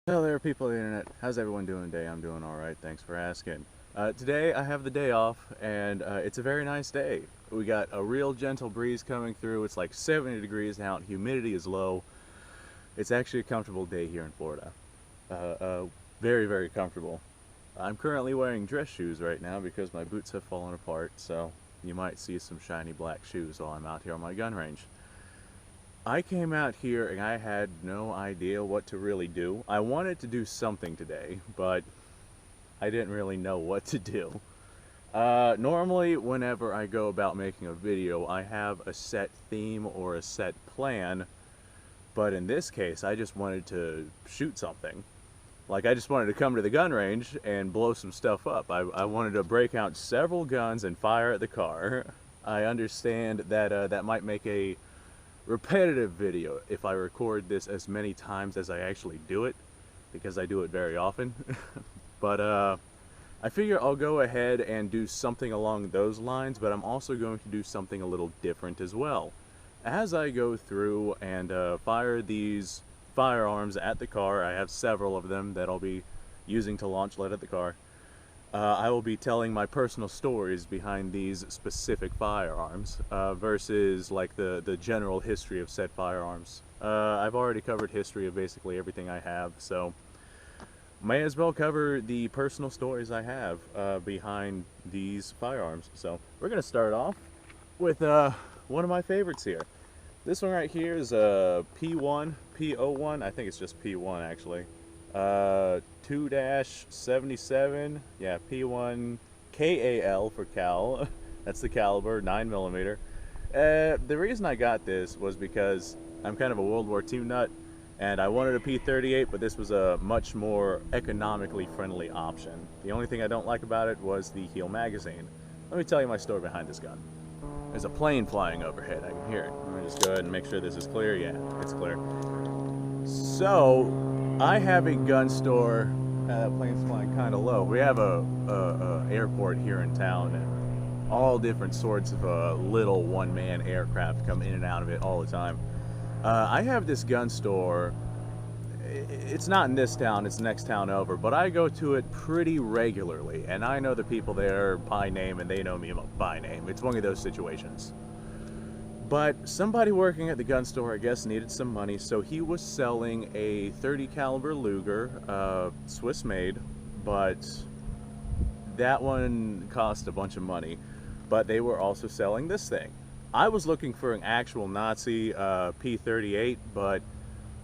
Hello there, people of the internet. How's everyone doing today? I'm doing alright, thanks for asking. Today I have the day off, and it's a very nice day. We got a real gentle breeze coming through. It's like 70 degrees out, humidity is low. It's actually a comfortable day here in Florida. Very, very comfortable. I'm currently wearing dress shoes right now because my boots have fallen apart, so you might see some shiny black shoes while I'm out here on my gun range. I came out here and I had no idea what to really do. I wanted to do something today, but I didn't really know what to do. Normally, whenever I go about making a video, I have a set theme or a set plan, but in this case, I just wanted to shoot something. Like, I just wanted to come to the gun range and blow some stuff up. I wanted to break out several guns and fire at the car. I understand that that might make a repetitive video if I record this as many times as I actually do it, because I do it very often. But I figure I'll go ahead and do something along those lines, but I'm also going to do something a little different as well. As I go through and fire these firearms at the car, I have several of them that I'll be using to launch lead at the car. I will be telling my personal stories behind these specific firearms versus like the general history of said firearms. I've already covered history of basically everything I have, so may as well cover the personal stories I have behind these firearms. So we're going to start off with one of my favorites here. This one right here is a P1, P01, I think it's just P1 actually. 2-77, yeah, P1 KAL for Cal. That's the caliber, 9mm. The reason I got this was because I'm kind of a World War II nut, and I wanted a P38, but this was a much more economically friendly option. The only thing I don't like about it was the heel magazine. Let me tell you my story behind this gun. There's a plane flying overhead, I can hear it. Let me just go ahead and make sure this is clear. Yeah, it's clear. So, I have a gun store. That plane's flying kind of low. We have a airport here in town, and all different sorts of little one-man aircraft come in and out of it all the time. I have this gun store. It's not in this town, it's the next town over, but I go to it pretty regularly, and I know the people there by name, and they know me by name. It's one of those situations. But somebody working at the gun store, I guess, needed some money, so he was selling a 30 caliber Luger, Swiss made, but that one cost a bunch of money. But they were also selling this thing. I was looking for an actual Nazi P38, but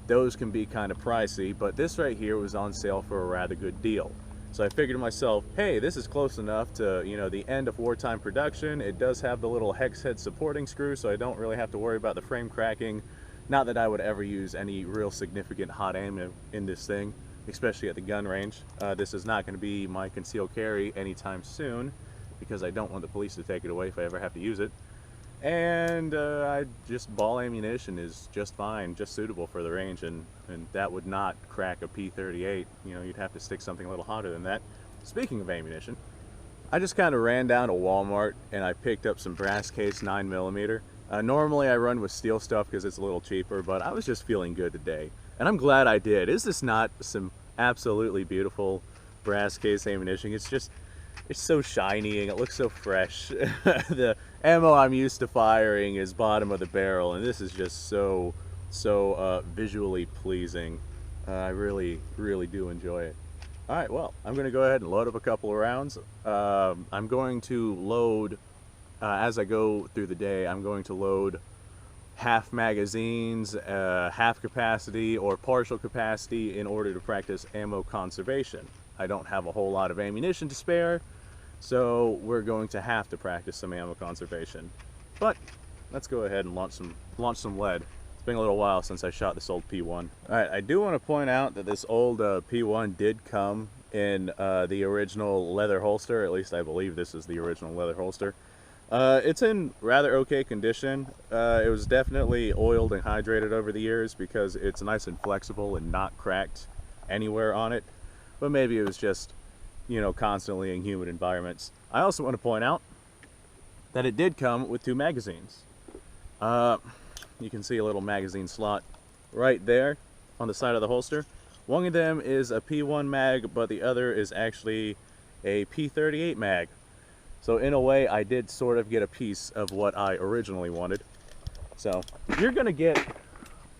those can be kind of pricey, but this right here was on sale for a rather good deal. So I figured to myself, hey, this is close enough to, you know, the end of wartime production. It does have the little hex head supporting screw, so I don't really have to worry about the frame cracking. Not that I would ever use any real significant hot aim in this thing, especially at the gun range. This is not going to be my concealed carry anytime soon, because I don't want the police to take it away if I ever have to use it. And just ball ammunition is just fine, just suitable for the range, and that would not crack a P38. You know, you'd have to stick something a little hotter than that. Speaking of ammunition, I just kind of ran down to Walmart and I picked up some brass case 9mm. Normally I run with steel stuff because it's a little cheaper, but I was just feeling good today, and I'm glad I did. Is this not some absolutely beautiful brass case ammunition? It's so shiny and it looks so fresh. The ammo I'm used to firing is bottom of the barrel, and this is just so visually pleasing. I really do enjoy it. Alright, well, I'm going to go ahead and load up a couple of rounds. I'm going to load, as I go through the day, I'm going to load half magazines, half capacity or partial capacity in order to practice ammo conservation. I don't have a whole lot of ammunition to spare, so we're going to have to practice some ammo conservation. But let's go ahead and launch some lead. It's been a little while since I shot this old P1. Alright, I do want to point out that this old P1 did come in the original leather holster. At least I believe this is the original leather holster. It's in rather okay condition. It was definitely oiled and hydrated over the years because it's nice and flexible and not cracked anywhere on it. But maybe it was just, you know, constantly in humid environments. I also want to point out that it did come with 2 magazines. You can see a little magazine slot right there on the side of the holster. One of them is a P1 mag, but the other is actually a P38 mag. So in a way, I did sort of get a piece of what I originally wanted. So you're gonna get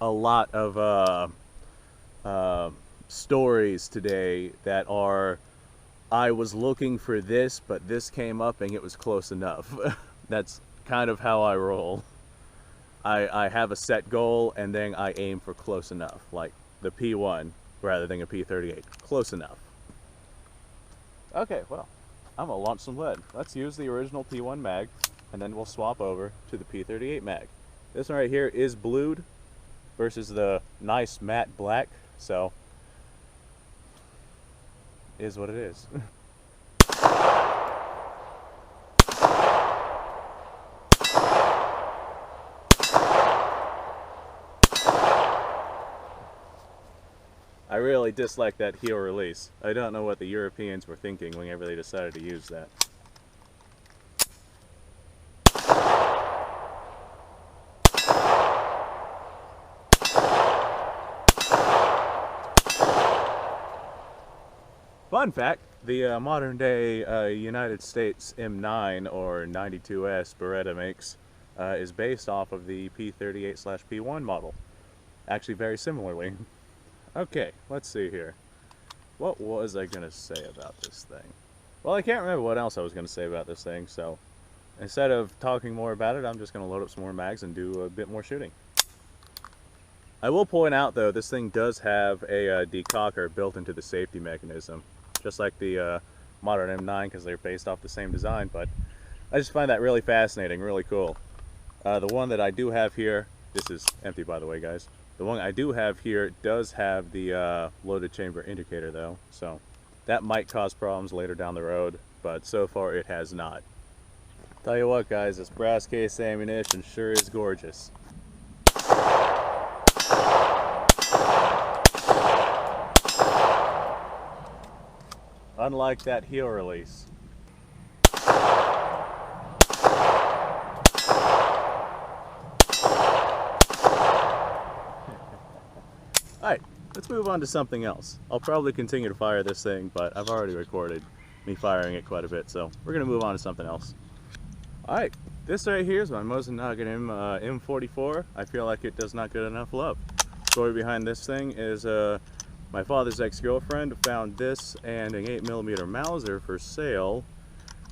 a lot of stories today that are, I was looking for this, but this came up and it was close enough. That's kind of how I roll. I have a set goal and then I aim for close enough, like the P1 rather than a P38. Close enough. Okay, well, I'm gonna launch some lead. Let's use the original P1 mag and then we'll swap over to the P38 mag. This one right here is blued versus the nice matte black, so is what it is. I really dislike that heel release. I don't know what the Europeans were thinking whenever they decided to use that. Fun fact, the modern day United States M9 or 92S Beretta makes is based off of the P38/P1 model. Actually very similarly. Okay, let's see here. What was I going to say about this thing? Well, I can't remember what else I was going to say about this thing, so instead of talking more about it, I'm just going to load up some more mags and do a bit more shooting. I will point out, though, this thing does have a decocker built into the safety mechanism, just like the modern M9, because they're based off the same design, but I just find that really fascinating, really cool. The one that I do have here, this is empty by the way, guys. The one I do have here does have the loaded chamber indicator though, so that might cause problems later down the road, but so far it has not. Tell you what, guys, this brass case ammunition sure is gorgeous. Unlike that heel release. Alright, let's move on to something else. I'll probably continue to fire this thing, but I've already recorded me firing it quite a bit, so we're going to move on to something else. Alright, this right here is my Mosin Nagant M44. I feel like it does not get enough love. The story behind this thing is my father's ex-girlfriend found this and an 8mm Mauser for sale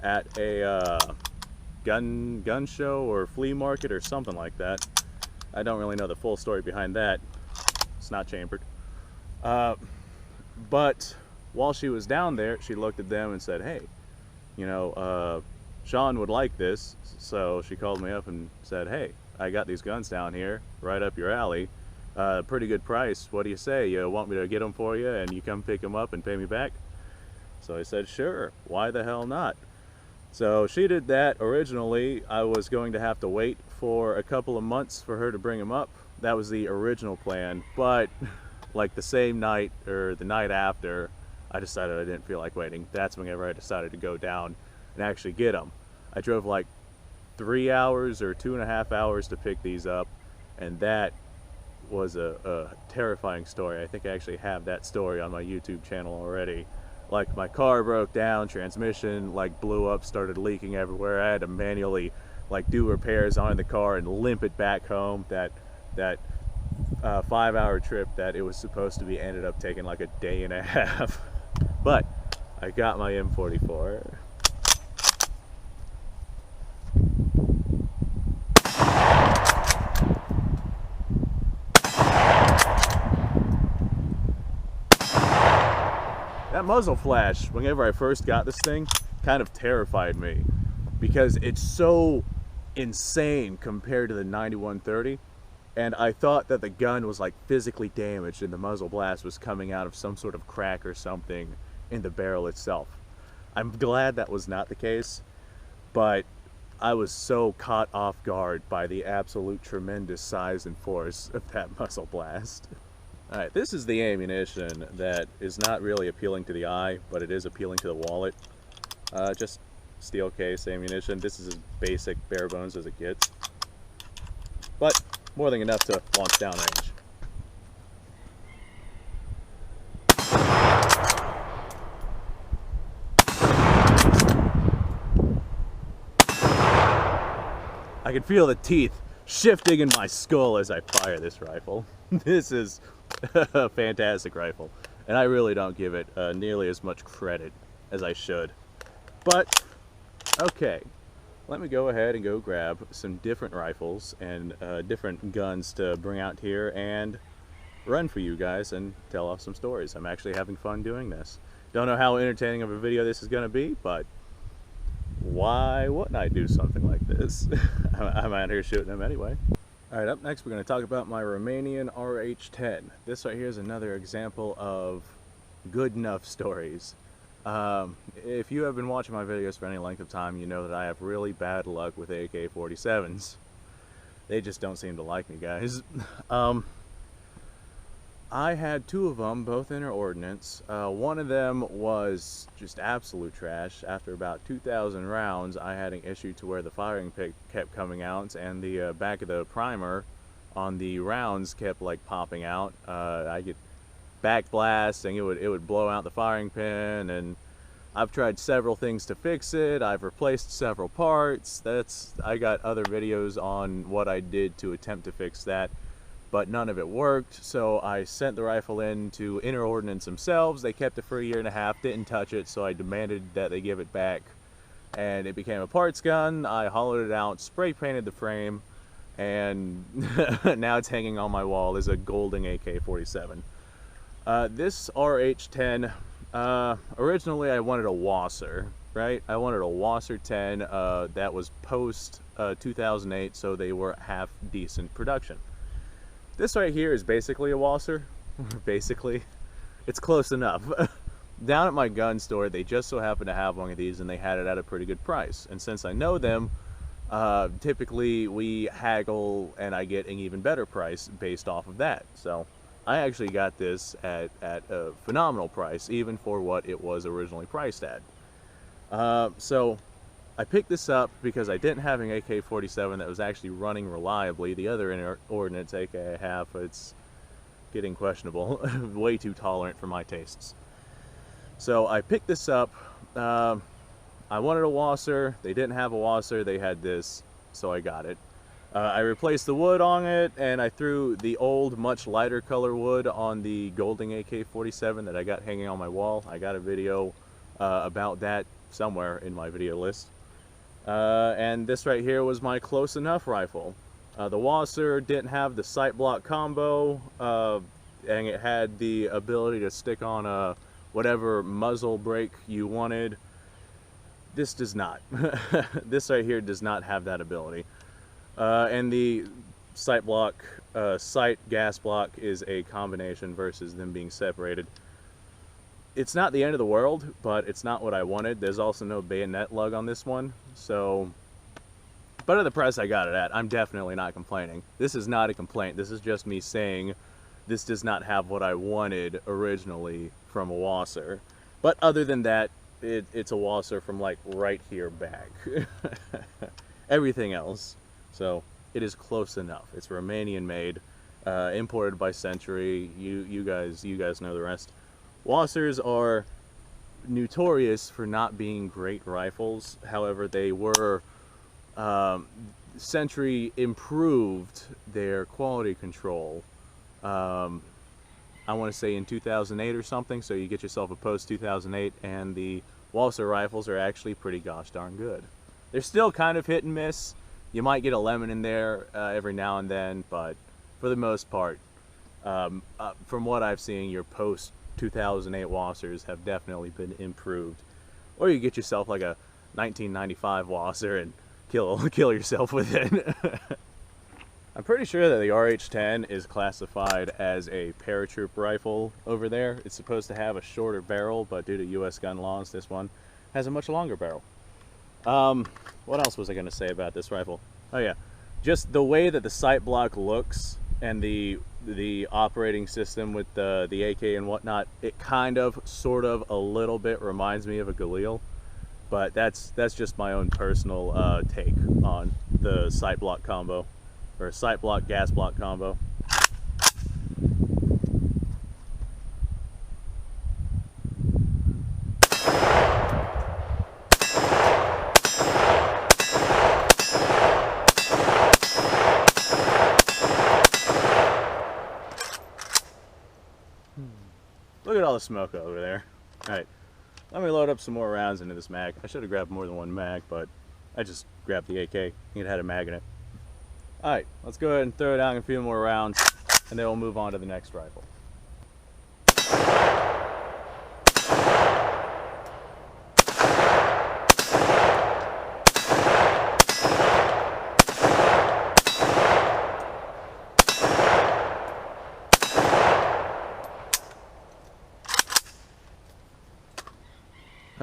at a gun show or flea market or something like that. I don't really know the full story behind that. It's not chambered. But while she was down there, she looked at them and said, hey, you know, Sean would like this. So she called me up and said, hey, I got these guns down here, right up your alley. Pretty good price. What do you say? You want me to get them for you and you come pick them up and pay me back? So I said, sure, why the hell not? So she did that. Originally, I was going to have to wait for a couple of months for her to bring them up. That was the original plan, but like the same night or the night after, I decided I didn't feel like waiting. That's whenever I decided to go down and actually get them. I drove like 3 hours or 2.5 hours to pick these up, and that was a terrifying story. I think I actually have that story on my YouTube channel already. Like, my car broke down, transmission like blew up, started leaking everywhere. I had to manually like do repairs on the car and limp it back home. That 5-hour trip that it was supposed to be ended up taking like a day and a half. But I got my M44. That muzzle flash, whenever I first got this thing, kind of terrified me because it's so insane compared to the 9130. And I thought that the gun was like physically damaged and the muzzle blast was coming out of some sort of crack or something in the barrel itself. I'm glad that was not the case, but I was so caught off guard by the absolute tremendous size and force of that muzzle blast. Alright, this is the ammunition that is not really appealing to the eye, but it is appealing to the wallet. Just steel case ammunition. This is as basic, bare bones as it gets. But more than enough to launch downrange. I can feel the teeth shifting in my skull as I fire this rifle. This is a fantastic rifle, and I really don't give it nearly as much credit as I should. But, okay, let me go ahead and go grab some different rifles and different guns to bring out here and run for you guys and tell off some stories. I'm actually having fun doing this. Don't know how entertaining of a video this is going to be, but why wouldn't I do something like this? I'm out here shooting them anyway. Alright, up next we're going to talk about my Romanian RH-10. This right here is another example of good enough stories. If you have been watching my videos for any length of time, you know that I have really bad luck with AK-47s. They just don't seem to like me, guys. I had two of them, both interordnance. One of them was just absolute trash. After about 2,000 rounds, I had an issue to where the firing pin kept coming out, and the back of the primer on the rounds kept like popping out. I get backblast, and it would blow out the firing pin. And I've tried several things to fix it. I've replaced several parts. I got other videos on what I did to attempt to fix that, but none of it worked. So I sent the rifle in to Interordnance themselves. They kept it for a year and a half, didn't touch it, so I demanded that they give it back, and it became a parts gun. I hollowed it out, spray painted the frame, and now it's hanging on my wall as a Golding AK-47. This RH-10, originally I wanted a Wasser, right? I wanted a Wasser 10 that was post 2008, so they were half decent production. This right here is basically a Wasser. Basically, it's close enough. Down at my gun store, they just so happened to have one of these, and they had it at a pretty good price. And since I know them, typically we haggle, and I get an even better price based off of that. So I actually got this at a phenomenal price, even for what it was originally priced at. So I picked this up because I didn't have an AK-47 that was actually running reliably. The other Interordnance AK I have, it's getting questionable, way too tolerant for my tastes. So I picked this up. I wanted a Wasser. They didn't have a Wasser. They had this, so I got it. I replaced the wood on it, and I threw the old, much lighter color wood on the Golding AK-47 that I got hanging on my wall. I got a video about that somewhere in my video list. And this right here was my close enough rifle. The Wasser didn't have the sight block combo, and it had the ability to stick on whatever muzzle brake you wanted. This does not. This right here does not have that ability. And the sight block, sight gas block is a combination versus them being separated. It's not the end of the world, but it's not what I wanted. There's also no bayonet lug on this one, so, but at the price I got it at, I'm definitely not complaining. This is not a complaint. This is just me saying this does not have what I wanted originally from a Wasser. But other than that, it's a Wasser from like right here back. Everything else. So it is close enough. It's Romanian made, imported by Century. You guys know the rest. Wassers are notorious for not being great rifles. However, they were, Century improved their quality control, I want to say in 2008 or something, so you get yourself a post 2008, and the Wasser rifles are actually pretty gosh darn good. They're still kind of hit and miss. You might get a lemon in there every now and then, but for the most part, from what I've seen, your post 2008 Wassers have definitely been improved. Or you get yourself like a 1995 Wasser and kill yourself with it. I'm pretty sure that the RH-10 is classified as a paratroop rifle over there. It's supposed to have a shorter barrel, but due to US gun laws, this one has a much longer barrel. What else was I going to say about this rifle? Oh yeah, just the way that the sight block looks and the operating system with the AK and whatnot, it kind of, sort of, a little bit reminds me of a Galil, but that's just my own personal take on the sight block combo, or sight block gas block combo. all the smoke over there. Alright, let me load up some more rounds into this mag. I should have grabbed more than one mag, but I just grabbed the AK. It had a mag in it. Alright, let's go ahead and throw down a few more rounds, and then we'll move on to the next rifle.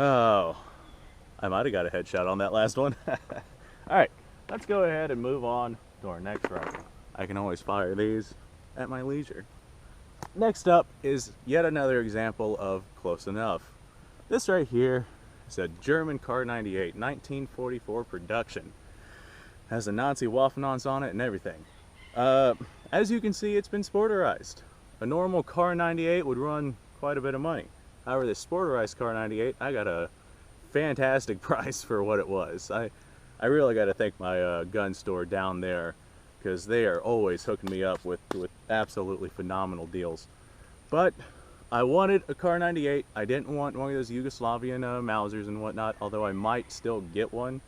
Oh, I might have got a headshot on that last one. Alright, let's go ahead and move on to our next rifle. I can always fire these at my leisure. Next up is yet another example of close enough. This right here is a German Kar 98, 1944 production. Has the Nazi Waffenons on it and everything. As you can see, it's been sporterized. A normal Kar 98 would run quite a bit of money. However, this sporterized Kar 98, I got a fantastic price for what it was. I really got to thank my gun store down there, because they are always hooking me up with absolutely phenomenal deals. But I wanted a Kar 98. I didn't want one of those Yugoslavian Mausers and whatnot, although I might still get one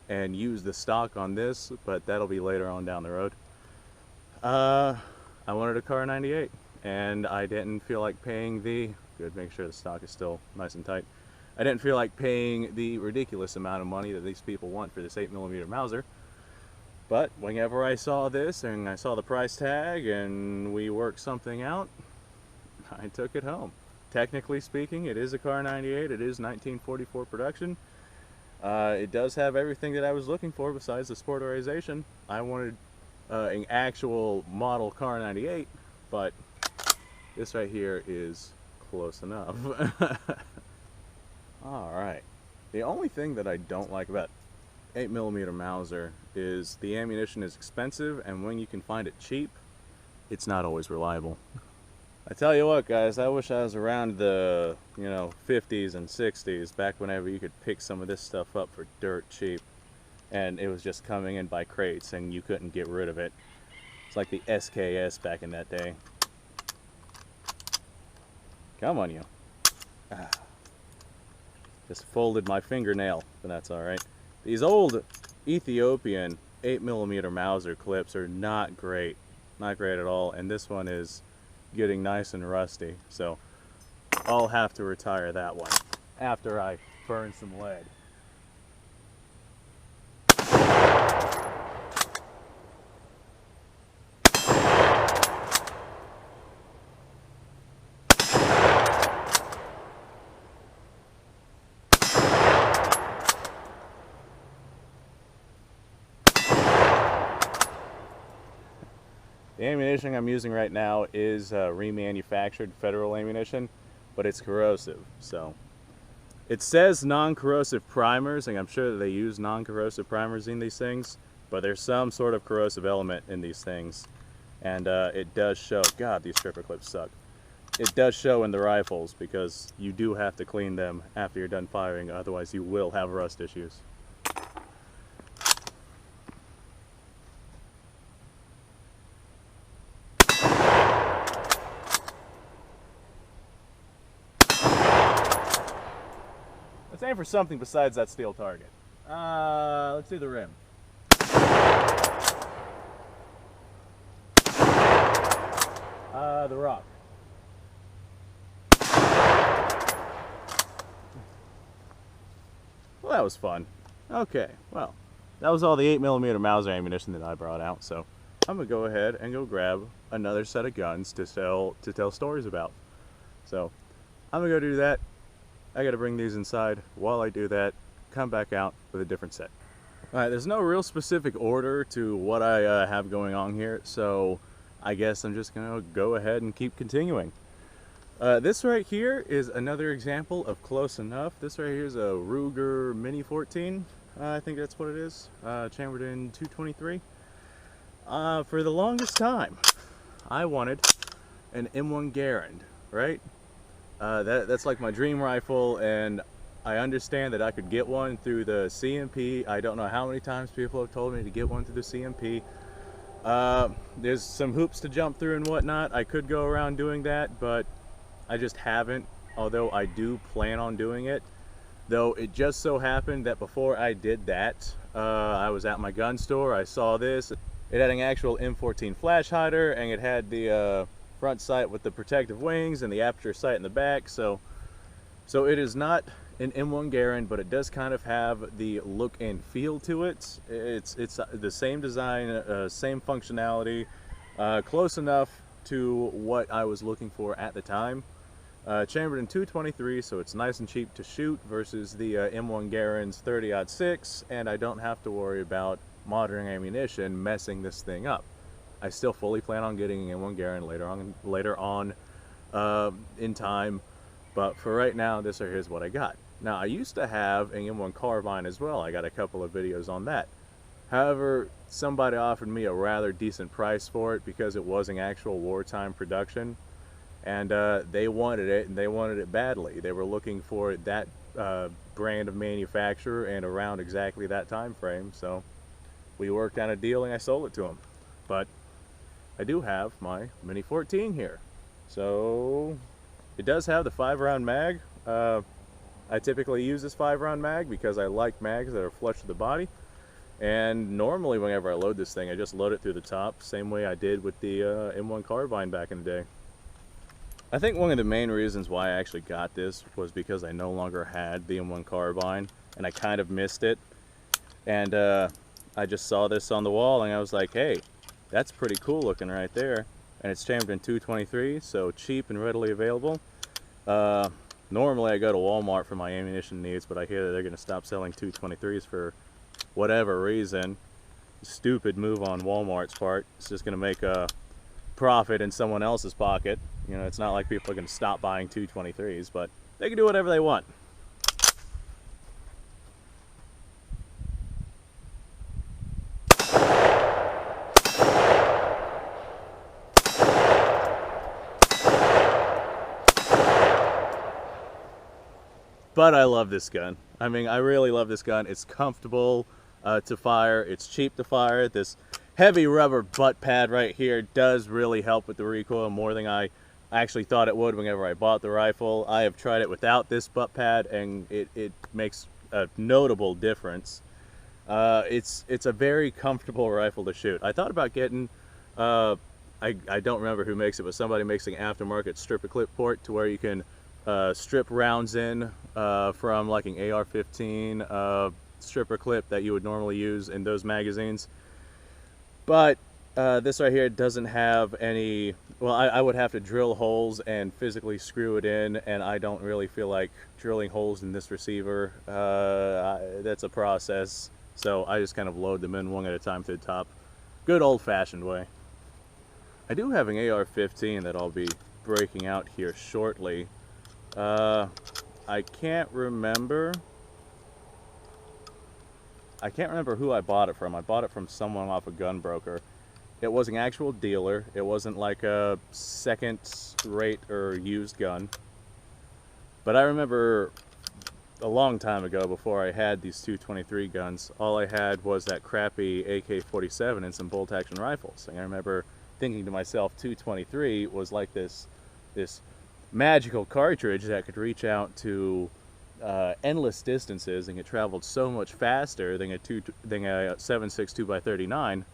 and use the stock on this, but that'll be later on down the road. I wanted a Kar 98, and I didn't feel like paying the... Good, make sure the stock is still nice and tight. I didn't feel like paying the ridiculous amount of money that these people want for this 8mm Mauser. But whenever I saw this and I saw the price tag and we worked something out, I took it home. Technically speaking, it is a Kar 98. It is 1944 production. It does have everything that I was looking for besides the sporterization. I wanted an actual model Kar 98, but this right here is close enough. Alright, the only thing that I don't like about 8mm Mauser is the ammunition is expensive, and when you can find it cheap, it's not always reliable. I tell you what, guys, I wish I was around the 50s and 60s, back whenever you could pick some of this stuff up for dirt cheap and it was just coming in by crates and you couldn't get rid of it. It's like the SKS back in that day. Come on, you. Just folded my fingernail, but that's alright. These old Ethiopian 8mm Mauser clips are not great. Not great at all, and this one is getting nice and rusty, so I'll have to retire that one after I burn some lead. The ammunition I'm using right now is remanufactured federal ammunition, but it's corrosive. So it says non-corrosive primers, and I'm sure that they use non-corrosive primers in these things, but there's some sort of corrosive element in these things, and it does show. God, these stripper clips suck. It does show in the rifles because you do have to clean them after you're done firing, otherwise you will have rust issues. Let's aim for something besides that steel target. Let's do the rim. The rock. Well, that was fun. Okay, well, that was all the 8mm Mauser ammunition that I brought out, so I'm gonna go ahead and go grab another set of guns to tell stories about. So I'm gonna go do that. I gotta bring these inside. While I do that, come back out with a different set. Alright, there's no real specific order to what I have going on here, so I guess I'm just gonna go ahead and keep continuing. This right here is another example of close enough. This right here is a Ruger Mini 14. I think that's what it is. Chambered in 223. For the longest time, I wanted an M1 Garand, right? That's like my dream rifle, and I understand that I could get one through the CMP. I don't know how many times people have told me to get one through the CMP. There's some hoops to jump through and whatnot. I could go around doing that, but I just haven't, although I do plan on doing it. Though it just so happened that before I did that, I was at my gun store, I saw this. It had an actual M14 flash hider, and it had the front sight with the protective wings and the aperture sight in the back. So it is not an M1 Garand, but it does kind of have the look and feel to it. It's the same design, same functionality, close enough to what I was looking for at the time. Chambered in 223, so it's nice and cheap to shoot versus the M1 Garand's 30-06, and I don't have to worry about modern ammunition messing this thing up. I still fully plan on getting an M1 Garand later on in time, but for right now, here's what I got. Now, I used to have an M1 carbine as well. I got a couple of videos on that. However, somebody offered me a rather decent price for it because it was an actual wartime production, and they wanted it, and they wanted it badly. They were looking for that brand of manufacturer and around exactly that time frame, so we worked out a deal and I sold it to them. But I do have my Mini 14 here. So it does have the 5-round mag. I typically use this 5-round mag because I like mags that are flush to the body. And normally whenever I load this thing, I just load it through the top, same way I did with the M1 carbine back in the day. I think one of the main reasons why I actually got this was because I no longer had the M1 carbine and I kind of missed it. And I just saw this on the wall and I was like, hey, that's pretty cool looking right there. And it's chambered in 223, so cheap and readily available. Normally I go to Walmart for my ammunition needs, but I hear that they're going to stop selling 223s for whatever reason. Stupid move on Walmart's part. It's just going to make a profit in someone else's pocket. You know, it's not like people are going to stop buying 223s, but they can do whatever they want. But I love this gun. I mean, I really love this gun. It's comfortable to fire. It's cheap to fire. This heavy rubber butt pad right here does really help with the recoil more than I actually thought it would whenever I bought the rifle. I have tried it without this butt pad and it makes a notable difference. It's a very comfortable rifle to shoot. I thought about getting, I don't remember who makes it, but somebody makes an aftermarket stripper clip port to where you can strip rounds in from like an AR-15 stripper clip that you would normally use in those magazines. But this right here doesn't have any, well, I would have to drill holes and physically screw it in, and I don't really feel like drilling holes in this receiver. That's a process, so I just kind of load them in one at a time to the top. Good old-fashioned way. I do have an AR-15 that I'll be breaking out here shortly. I can't remember who I bought it from. I bought it from someone off a gun broker. It was an actual dealer. It wasn't like a second-rate or used gun. But I remember a long time ago, before I had these 223 guns, all I had was that crappy AK-47 and some bolt-action rifles. And I remember thinking to myself, 223 was like this magical cartridge that could reach out to endless distances, and it traveled so much faster than a 7.62 x 39,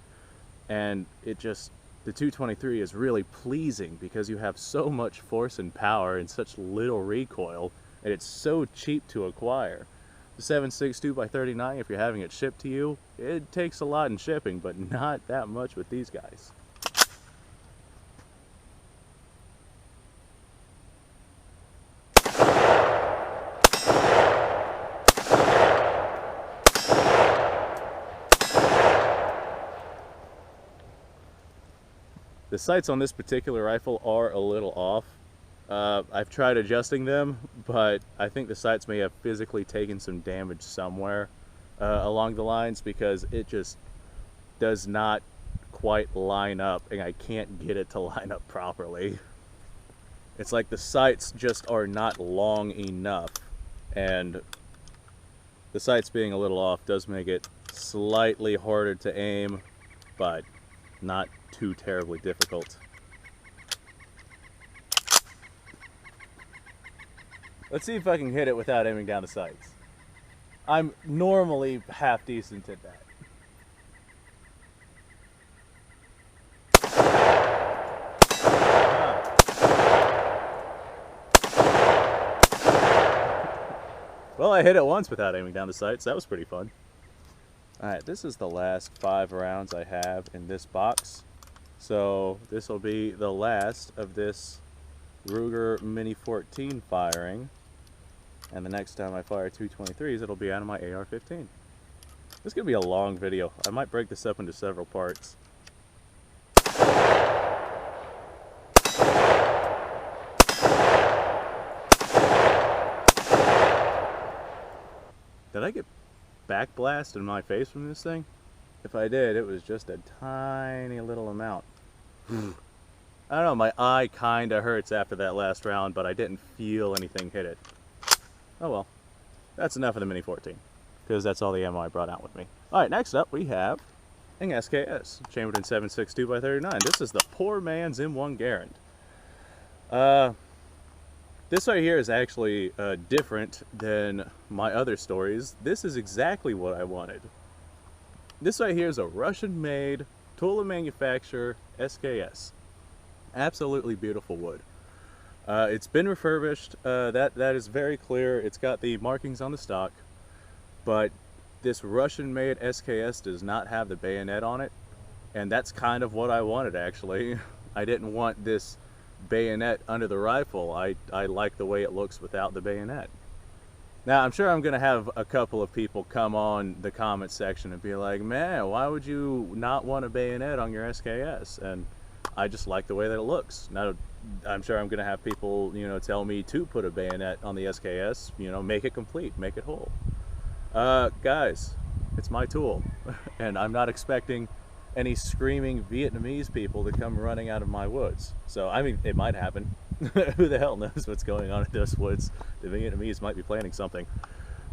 and the 223 is really pleasing because you have so much force and power and such little recoil, and it's so cheap to acquire. The 7.62 x 39, if you're having it shipped to you, it takes a lot in shipping, but not that much with these guys. The sights on this particular rifle are a little off. I've tried adjusting them, but I think the sights may have physically taken some damage somewhere along the lines, because it just does not quite line up, and I can't get it to line up properly. It's like the sights just are not long enough, and the sights being a little off does make it slightly harder to aim, but not too terribly difficult. Let's see if I can hit it without aiming down the sights. I'm normally half decent at that. Well, I hit it once without aiming down the sights. That was pretty fun. Alright, this is the last 5 rounds I have in this box. So this will be the last of this Ruger Mini 14 firing. And the next time I fire 223s, it'll be out of my AR-15. This is going to be a long video. I might break this up into several parts. Did I get backblast in my face from this thing? If I did, it was just a tiny little amount. I don't know, my eye kinda hurts after that last round, but I didn't feel anything hit it. Oh well, that's enough of the Mini 14, because that's all the ammo I brought out with me. Alright, next up we have an SKS, chambered in 7.62 x 39. This is the poor man's M1 Garand. This right here is actually different than my other stories. This is exactly what I wanted. This right here is a Russian-made, tool and manufacturer SKS. Absolutely beautiful wood. It's been refurbished. That is very clear. It's got the markings on the stock, but this Russian-made SKS does not have the bayonet on it, and that's kind of what I wanted, actually. I didn't want this bayonet under the rifle. I like the way it looks without the bayonet. Now, I'm sure I'm going to have a couple of people come on the comment section and be like, man, why would you not want a bayonet on your SKS? And I just like the way that it looks. Now, I'm sure I'm going to have people, you know, tell me to put a bayonet on the SKS, you know, make it complete, make it whole. Guys, it's my tool, and I'm not expecting any screaming Vietnamese people to come running out of my woods. So, I mean, it might happen. Who the hell knows what's going on in those woods? The Vietnamese might be planning something.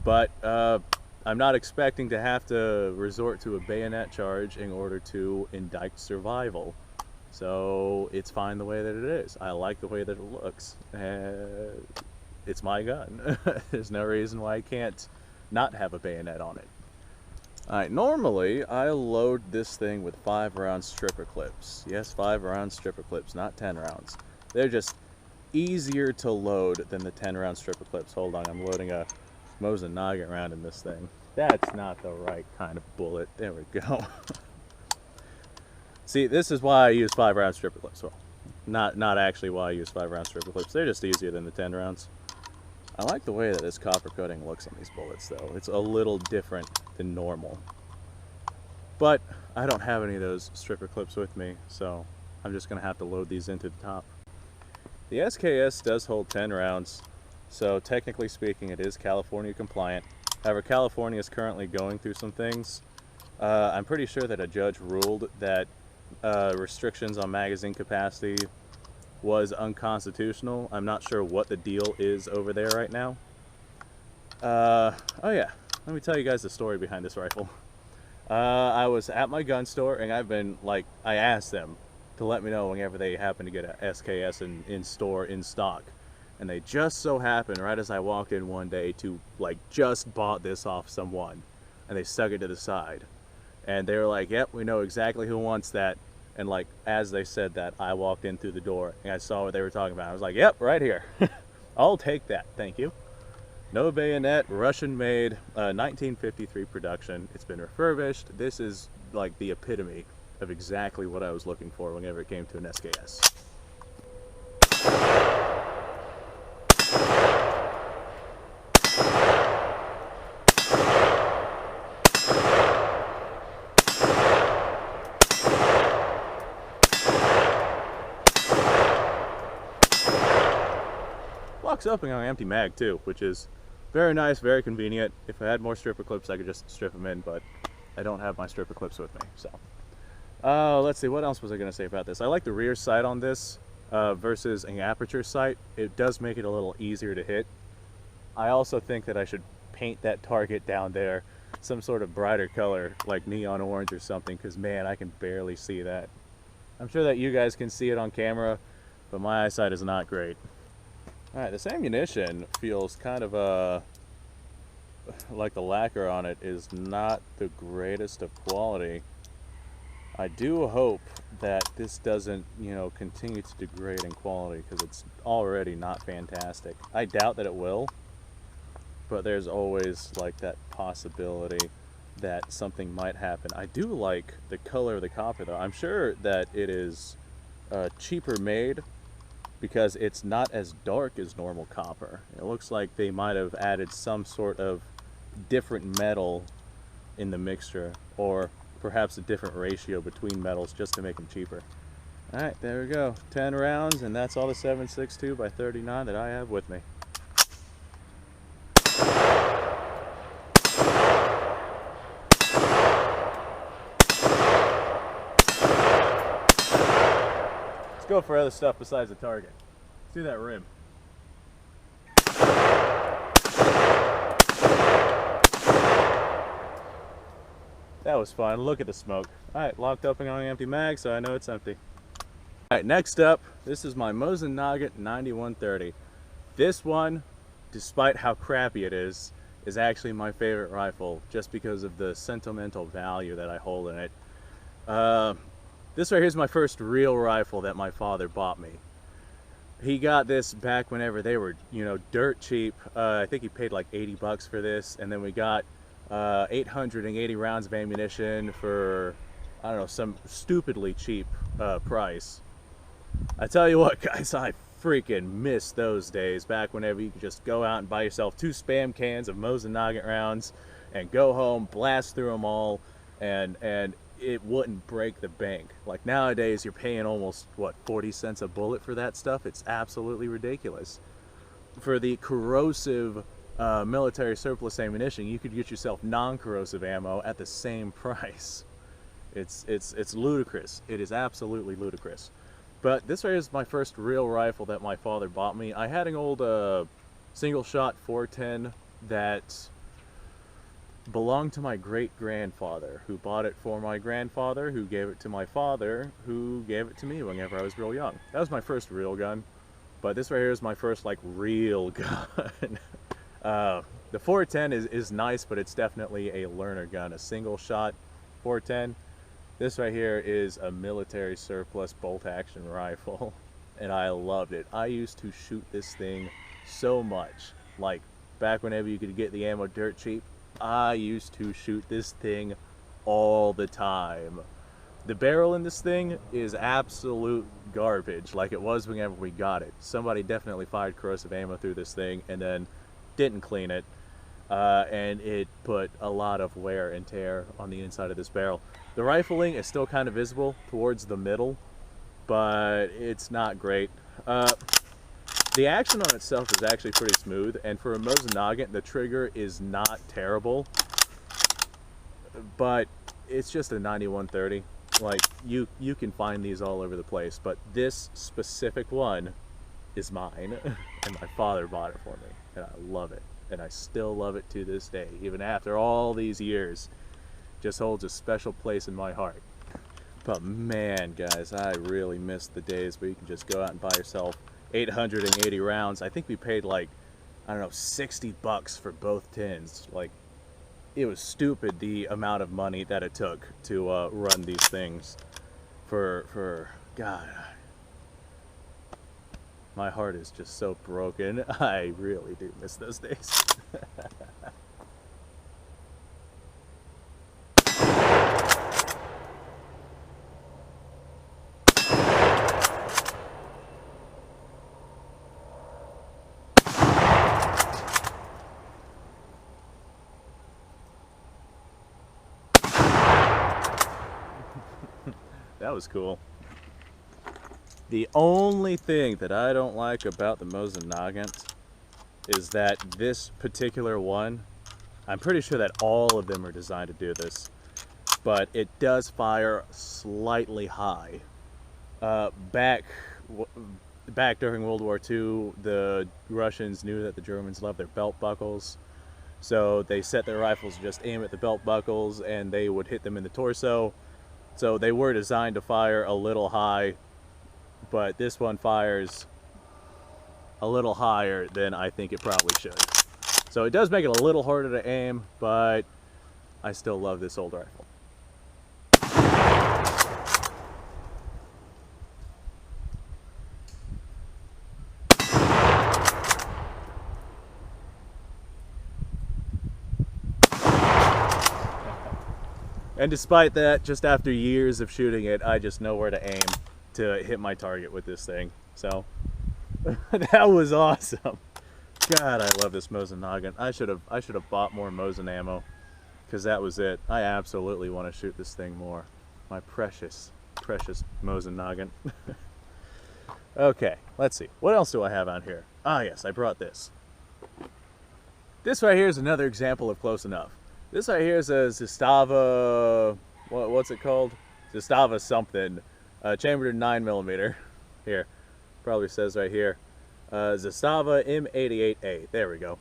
But I'm not expecting to have to resort to a bayonet charge in order to indict survival. So it's fine the way that it is. I like the way that it looks. It's my gun. There's no reason why I can't not have a bayonet on it. Alright, normally I load this thing with 5-round stripper clips. Yes, 5-round stripper clips, not 10 rounds. They're just easier to load than the 10-round stripper clips. Hold on, I'm loading a Mosin Nagant round in this thing. That's not the right kind of bullet. There we go. See, this is why I use 5-round stripper clips. Well, not actually why I use 5-round stripper clips. They're just easier than the 10 rounds. I like the way that this copper coating looks on these bullets, though. It's a little different than normal. But I don't have any of those stripper clips with me, so I'm just going to have to load these into the top. The SKS does hold 10 rounds, so technically speaking it is California compliant. However, California is currently going through some things. I'm pretty sure that a judge ruled that restrictions on magazine capacity was unconstitutional. I'm not sure what the deal is over there right now. Oh yeah, let me tell you guys the story behind this rifle. I was at my gun store, and I asked them to let me know whenever they happen to get a SKS in store, in stock. And they just so happened, right as I walked in one day, to just bought this off someone. And they stuck it to the side. And they were like, yep, we know exactly who wants that. And as they said that, I walked in through the door and I saw what they were talking about. I was like, yep, right here. I'll take that, thank you. No bayonet, Russian made, 1953 production. It's been refurbished. This is like the epitome of exactly what I was looking for whenever it came to an SKS. Locks up on an empty mag too, which is very nice, very convenient. If I had more stripper clips, I could just strip them in, but I don't have my stripper clips with me, so. Let's see, what else was I going to say about this? I like the rear sight on this versus an aperture sight. It does make it a little easier to hit. I also think that I should paint that target down there some sort of brighter color, like neon orange or something, because man, I can barely see that. I'm sure that you guys can see it on camera, but my eyesight is not great. Alright, this ammunition feels kind of like the lacquer on it is not the greatest of quality. I do hope that this doesn't, you know, continue to degrade in quality, because it's already not fantastic. I doubt that it will, but there's always like that possibility that something might happen. I do like the color of the copper though. I'm sure that it is cheaper made because it's not as dark as normal copper. It looks like they might have added some sort of different metal in the mixture, or perhaps a different ratio between metals just to make them cheaper. Alright, there we go. 10 rounds, and that's all the 7.62 by 39 that I have with me. Let's go for other stuff besides the target. Let's do that rim. That was fun. Look at the smoke. Alright, locked up and on an empty mag, so I know it's empty. Alright, next up, this is my Mosin Nagant 9130. This one, despite how crappy it is actually my favorite rifle, just because of the sentimental value that I hold in it. This right here is my first real rifle that my father bought me. He got this back whenever they were, you know, dirt cheap. I think he paid like 80 bucks for this, and then we got 880 rounds of ammunition for, I don't know, some stupidly cheap price. I tell you what, guys, I freaking miss those days back whenever you could just go out and buy yourself 2 spam cans of Mosin Nagant rounds and go home, blast through them all, and it wouldn't break the bank. Like nowadays, you're paying almost, what, 40 cents a bullet for that stuff? It's absolutely ridiculous. For the corrosive military surplus ammunition, you could get yourself non-corrosive ammo at the same price. It's ludicrous. It is absolutely ludicrous. But this right is my first real rifle that my father bought me. I had an old single shot 410 that belonged to my great-grandfather, who bought it for my grandfather, who gave it to my father, who gave it to me whenever I was real young. That was my first real gun. But this right here is my first, like, real gun. The 410 is nice, but it's definitely a learner gun. A single shot 410. This right here is a military surplus bolt action rifle, and I loved it. I used to shoot this thing so much. Like, back whenever you could get the ammo dirt cheap, I used to shoot this thing all the time. The barrel in this thing is absolute garbage, like it was whenever we got it. Somebody definitely fired corrosive ammo through this thing and then didn't clean it, and it put a lot of wear and tear on the inside of this barrel. The rifling is still kind of visible towards the middle, but it's not great. The action on itself is actually pretty smooth, and for a Mosin Nagant, the trigger is not terrible, but it's just a 9130. Like, you can find these all over the place, but this specific one is mine, and my father bought it for me, and I love it, and I still love it to this day, even after all these years. Just holds a special place in my heart. But man, guys, I really miss the days where you can just go out and buy yourself 880 rounds. I think we paid like, I don't know, 60 bucks for both tins. Like, it was stupid the amount of money that it took to run these things for God. My heart is just so broken. I really do miss those days. That was cool. The only thing that I don't like about the Mosin Nagant is that this particular one, I'm pretty sure that all of them are designed to do this, but it does fire slightly high. Back during World War II, the Russians knew that the Germans loved their belt buckles, so they set their rifles to just aim at the belt buckles, and they would hit them in the torso. So they were designed to fire a little high, but this one fires a little higher than I think it probably should. So it does make it a little harder to aim, but I still love this old rifle. And despite that, just after years of shooting it, I just know where to aim to hit my target with this thing. So that was awesome. God, I love this Mosin noggin. I should have bought more Mosin ammo, because that was it. I absolutely want to shoot this thing more. My precious, precious Mosin noggin. Okay, let's see. What else do I have on here? Ah, yes, I brought this. This right here is another example of close enough. This right here is a Zastava, what's it called? Zastava something, chambered in 9mm. Here, probably says right here, Zastava M88A. There we go.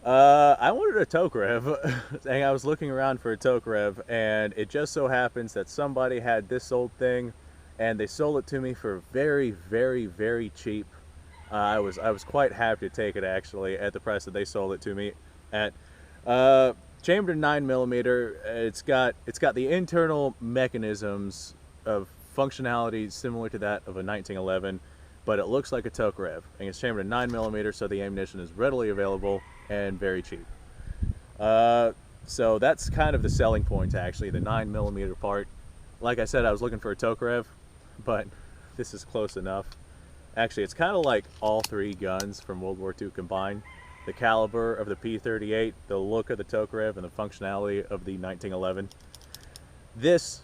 I wanted a Tokarev, and I was looking around for a Tokarev, and it just so happens that somebody had this old thing, and they sold it to me for very, very, very cheap. I was quite happy to take it, actually, at the price that they sold it to me at. Chambered in 9mm, it's got the internal mechanisms of functionality similar to that of a 1911, but it looks like a Tokarev, and it's chambered in 9mm, so the ammunition is readily available and very cheap. So that's kind of the selling point, actually, the 9mm part. Like I said, I was looking for a Tokarev, but this is close enough. Actually, it's kind of like all three guns from World War II combined. The caliber of the P38, the look of the Tokarev, and the functionality of the 1911. This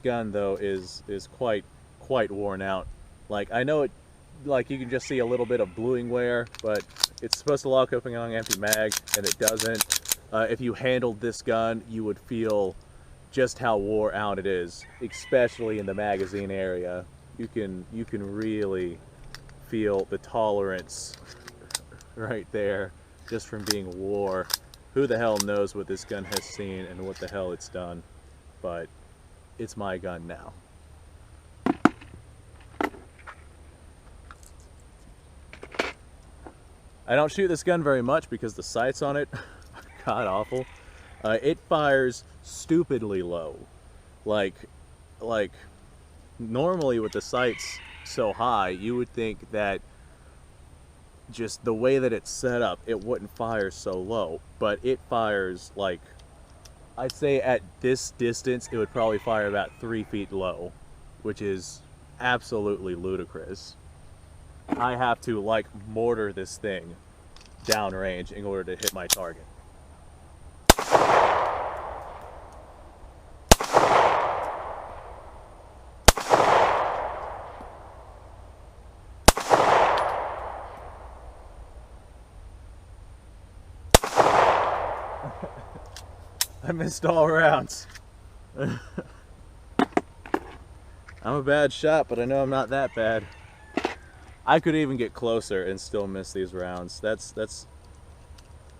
gun though is quite worn out. Like, I know it, like you can just see a little bit of bluing wear, but it's supposed to lock up on an empty mag, and it doesn't. If you handled this gun, you would feel just how wore out it is, especially in the magazine area. You can really feel the tolerance right there, just from being wore. Who the hell knows what this gun has seen and what the hell it's done, but it's my gun now. I don't shoot this gun very much because the sights on it are god awful. It fires stupidly low. Like normally with the sights so high, you would think that just the way that it's set up, it wouldn't fire so low, but it fires, like, I'd say at this distance it would probably fire about 3 feet low, which is absolutely ludicrous. I have to, like, mortar this thing downrange in order to hit my target. I missed all rounds. I'm a bad shot, but I know I'm not that bad. I could even get closer and still miss these rounds.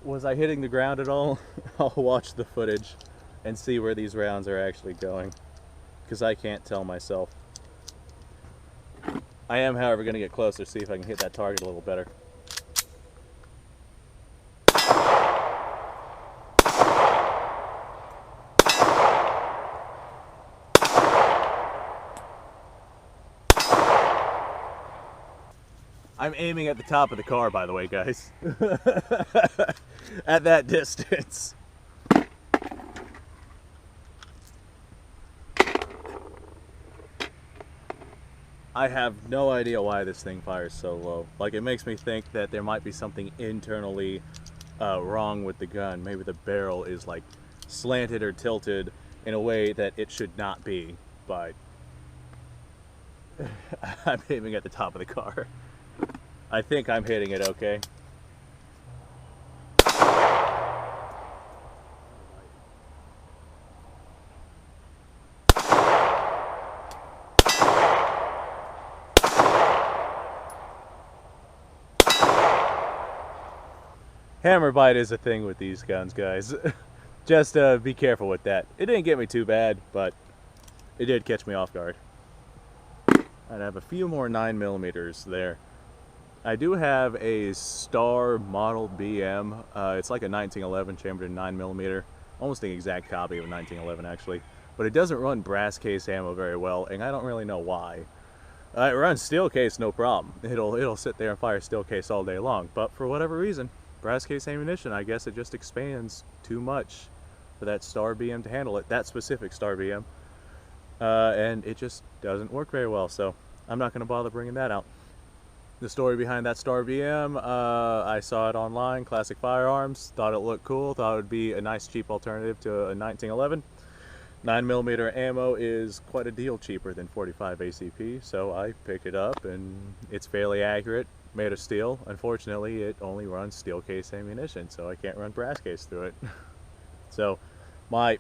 Was I hitting the ground at all? I'll watch the footage and see where these rounds are actually going, because I can't tell myself. I am, however, going to get closer, see if I can hit that target a little better. I'm aiming at the top of the car, by the way, guys. At that distance. I have no idea why this thing fires so low. Like, it makes me think that there might be something internally wrong with the gun. Maybe the barrel is, like, slanted or tilted in a way that it should not be, but I'm aiming at the top of the car. I think I'm hitting it okay. Hammer bite is a thing with these guns, guys. Just be careful with that. It didn't get me too bad, but it did catch me off guard. I'd have a few more 9mm there. I do have a Star Model BM. It's like a 1911 chambered in 9mm, almost the exact copy of a 1911 actually. But it doesn't run brass case ammo very well, and I don't really know why. It runs steel case no problem. It'll sit there and fire steel case all day long. But for whatever reason, brass case ammunition, I guess it just expands too much for that Star BM to handle it. That specific Star BM, and it just doesn't work very well. So I'm not going to bother bringing that out. The story behind that Star BM, I saw it online, Classic Firearms, thought it looked cool, thought it would be a nice cheap alternative to a 1911. 9mm ammo is quite a deal cheaper than 45 ACP, so I picked it up and it's fairly accurate, made of steel. Unfortunately, it only runs steel case ammunition, so I can't run brass case through it. So my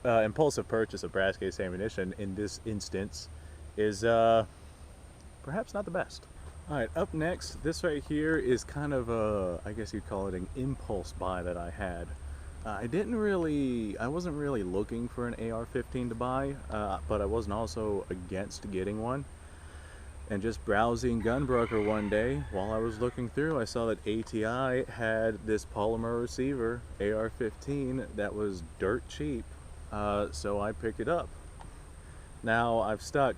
impulsive purchase of brass case ammunition in this instance is perhaps not the best. Alright, up next, this right here is kind of a, I guess you'd call it an impulse buy that I had. I wasn't really looking for an AR-15 to buy, but I wasn't also against getting one. And just browsing Gunbroker one day, while I was looking through, I saw that ATI had this polymer receiver, AR-15, that was dirt cheap, so I picked it up. Now, I've stuck,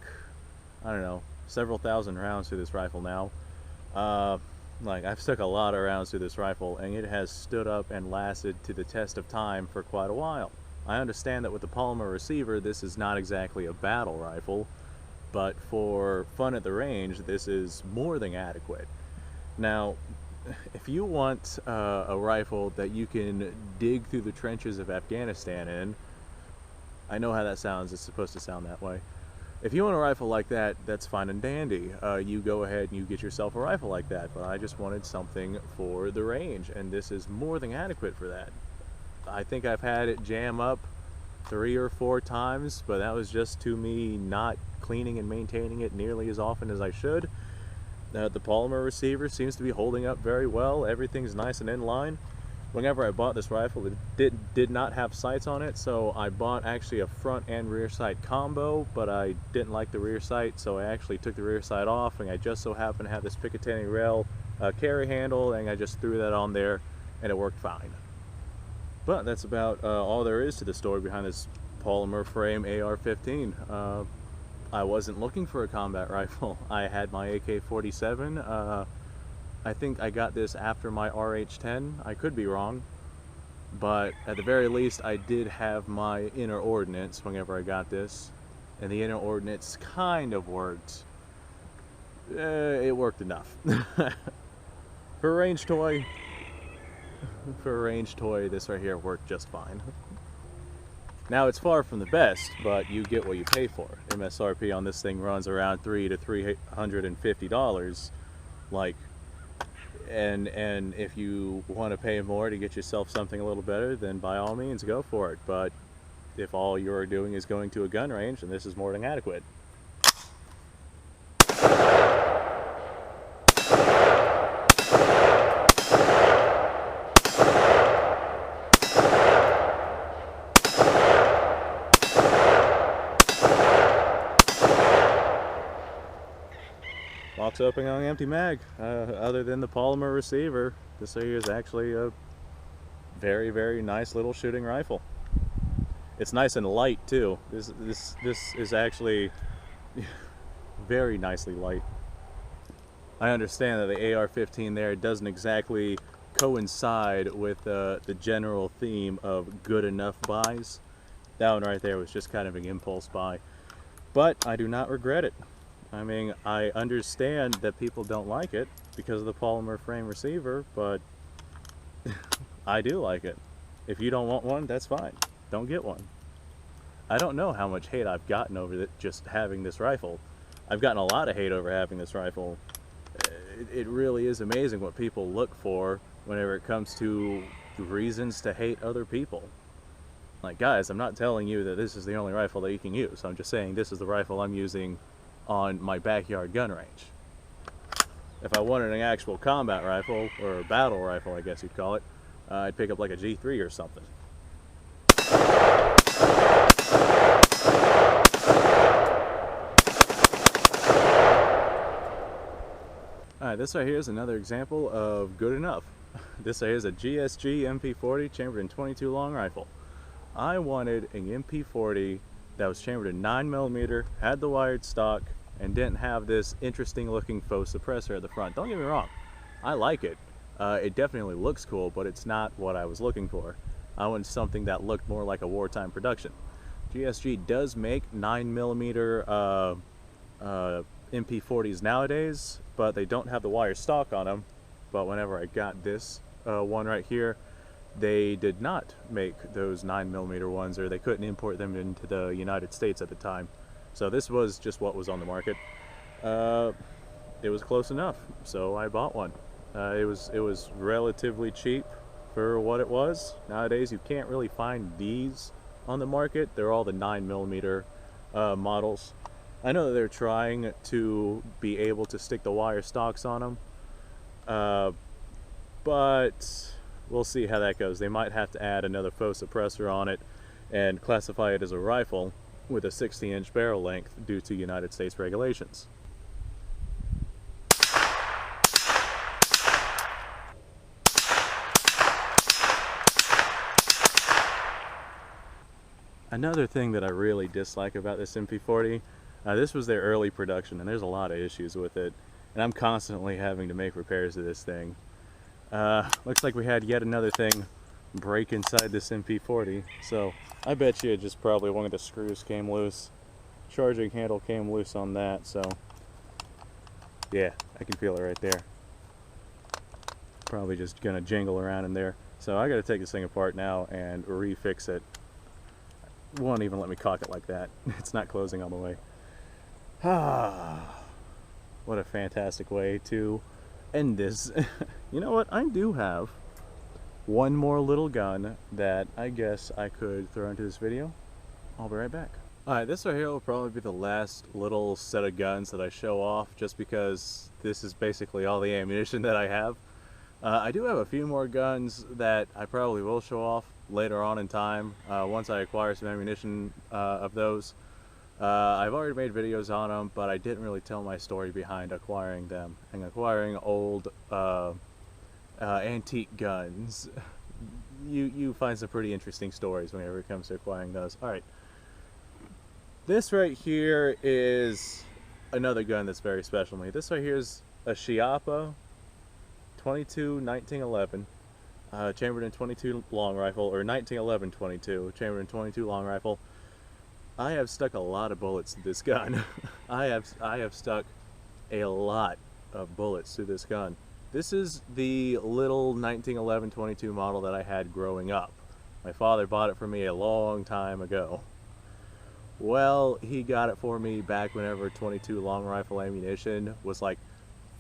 I don't know, several thousand rounds through this rifle now. I've stuck a lot of rounds through this rifle, and it has stood up and lasted to the test of time for quite a while. I understand that with the polymer receiver, this is not exactly a battle rifle, but for fun at the range, this is more than adequate. Now, if you want a rifle that you can dig through the trenches of Afghanistan in, I know how that sounds, it's supposed to sound that way. If you want a rifle like that, that's fine and dandy. You go ahead and you get yourself a rifle like that, but I just wanted something for the range, and this is more than adequate for that. I think I've had it jam up 3 or 4 times, but that was just to me not cleaning and maintaining it nearly as often as I should. The polymer receiver seems to be holding up very well. Everything's nice and in line. Whenever I bought this rifle, it did not have sights on it, so I bought actually a front and rear sight combo, but I didn't like the rear sight, so I actually took the rear sight off, and I just so happened to have this Picatinny rail carry handle, and I just threw that on there, and it worked fine. But that's about all there is to the story behind this polymer frame AR-15. I wasn't looking for a combat rifle. I had my AK-47. I think I got this after my RH-10. I could be wrong, but at the very least I did have my inner ordnance whenever I got this, and the inner ordnance kind of worked. It worked enough. For a range toy, this right here worked just fine. Now, it's far from the best, but you get what you pay for. MSRP on this thing runs around $300 to $350. And if you want to pay more to get yourself something a little better, then by all means go for it. But if all you're doing is going to a gun range, then this is more than adequate. Box opening on empty mag. Other than the polymer receiver, this here is actually a very, very nice little shooting rifle. It's nice and light too. This is actually very nicely light. I understand that the AR-15 there doesn't exactly coincide with the general theme of good enough buys. That one right there was just kind of an impulse buy, but I do not regret it. I mean, I understand that people don't like it because of the polymer frame receiver, but I do like it. If you don't want one, that's fine. Don't get one. I don't know how much hate I've gotten over just having this rifle. I've gotten a lot of hate over having this rifle. It really is amazing what people look for whenever it comes to reasons to hate other people. Like, guys, I'm not telling you that this is the only rifle that you can use. I'm just saying this is the rifle I'm using on my backyard gun range. If I wanted an actual combat rifle, or a battle rifle I guess you'd call it, I'd pick up like a G3 or something. Alright, this right here is another example of good enough. This right here is a GSG MP40 chambered in 22 long rifle. I wanted an MP40 that was chambered in 9mm, had the wired stock, and didn't have this interesting looking faux suppressor at the front. Don't get me wrong, I like it. It definitely looks cool, but it's not what I was looking for. I wanted something that looked more like a wartime production. GSG does make 9mm MP40s nowadays, but they don't have the wire stock on them. But whenever I got this one right here, they did not make those 9mm ones, or they couldn't import them into the United States at the time. So this was just what was on the market. It was close enough, so I bought one. It was relatively cheap for what it was. Nowadays you can't really find these on the market. They're all the 9mm models. I know that they're trying to be able to stick the wire stocks on them, but we'll see how that goes. They might have to add another faux suppressor on it and classify it as a rifle with a 60-inch barrel length due to United States regulations. Another thing that I really dislike about this MP40, this was their early production, and there's a lot of issues with it, and I'm constantly having to make repairs to this thing. Looks like we had yet another thing break inside this MP40, so I bet you just probably one of the screws came loose. Charging handle came loose on that, so yeah, I can feel it right there. Probably just gonna jingle around in there. So I gotta take this thing apart now and refix it. Won't even let me cock it like that. It's not closing all the way. What a fantastic way to end this. You know what? I do have one more little gun that I guess I could throw into this video. I'll be right back. Alright, this right here will probably be the last little set of guns that I show off, just because this is basically all the ammunition that I have. I do have a few more guns that I probably will show off later on in time, once I acquire some ammunition of those. I've already made videos on them, but I didn't really tell my story behind acquiring them. And acquiring old antique guns, you find some pretty interesting stories whenever it comes to acquiring those. Alright, this right here is another gun that's very special to me. This right here is a Chiappa 22 1911. Chambered in 22 long rifle, or 1911 22, chambered in 22 long rifle. I have stuck a lot of bullets to this gun. I have stuck a lot of bullets to this gun. This is the little 1911 22 model that I had growing up. My father bought it for me a long time ago. Well, he got it for me back whenever 22 long rifle ammunition was like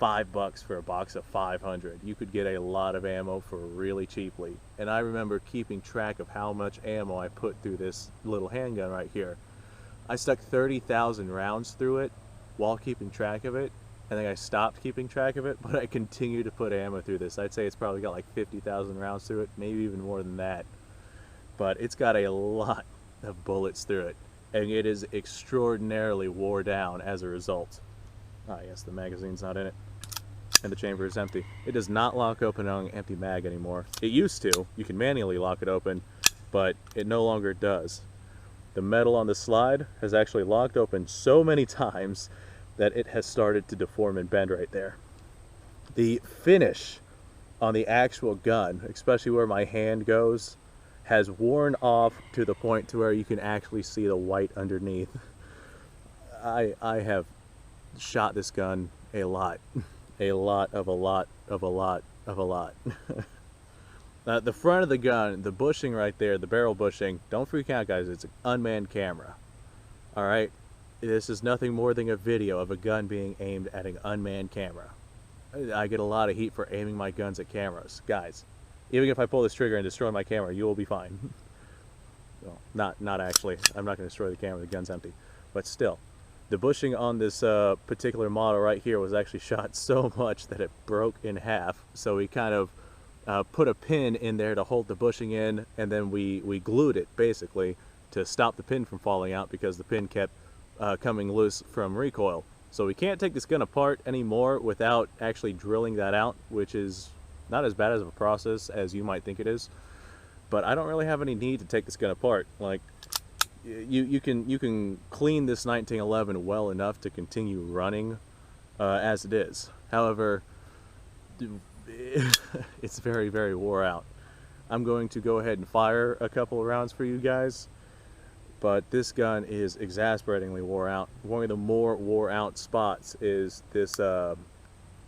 $5 for a box of 500. You could get a lot of ammo for really cheaply. And I remember keeping track of how much ammo I put through this little handgun right here. I stuck 30,000 rounds through it while keeping track of it, and then I stopped keeping track of it, but I continue to put ammo through this. I'd say it's probably got like 50,000 rounds through it, maybe even more than that. But it's got a lot of bullets through it, and it is extraordinarily wore down as a result. Ah yes, the magazine's not in it, and the chamber is empty. It does not lock open on an empty mag anymore. It used to. You can manually lock it open, but it no longer does. The metal on the slide has actually locked open so many times that it has started to deform and bend right there. The finish on the actual gun, especially where my hand goes, has worn off to the point to where you can actually see the white underneath. I have shot this gun a lot. A lot. The front of the gun, the bushing right there, the barrel bushing, don't freak out guys, it's an unmanned camera. Alright? This is nothing more than a video of a gun being aimed at an unmanned camera. I get a lot of heat for aiming my guns at cameras. Guys, even if I pull this trigger and destroy my camera, you will be fine. Well, not actually. I'm not going to destroy the camera, the gun's empty. But still, the bushing on this particular model right here was actually shot so much that it broke in half. So we kind of put a pin in there to hold the bushing in, and then we glued it basically to stop the pin from falling out, because the pin kept coming loose from recoil. So we can't take this gun apart anymore without actually drilling that out, which is not as bad as a process as you might think it is. But I don't really have any need to take this gun apart. Like, you can clean this 1911 well enough to continue running as it is. However, it's very, very wore out. I'm going to go ahead and fire a couple of rounds for you guys, but this gun is exasperatingly wore out. One of the more wore out spots is this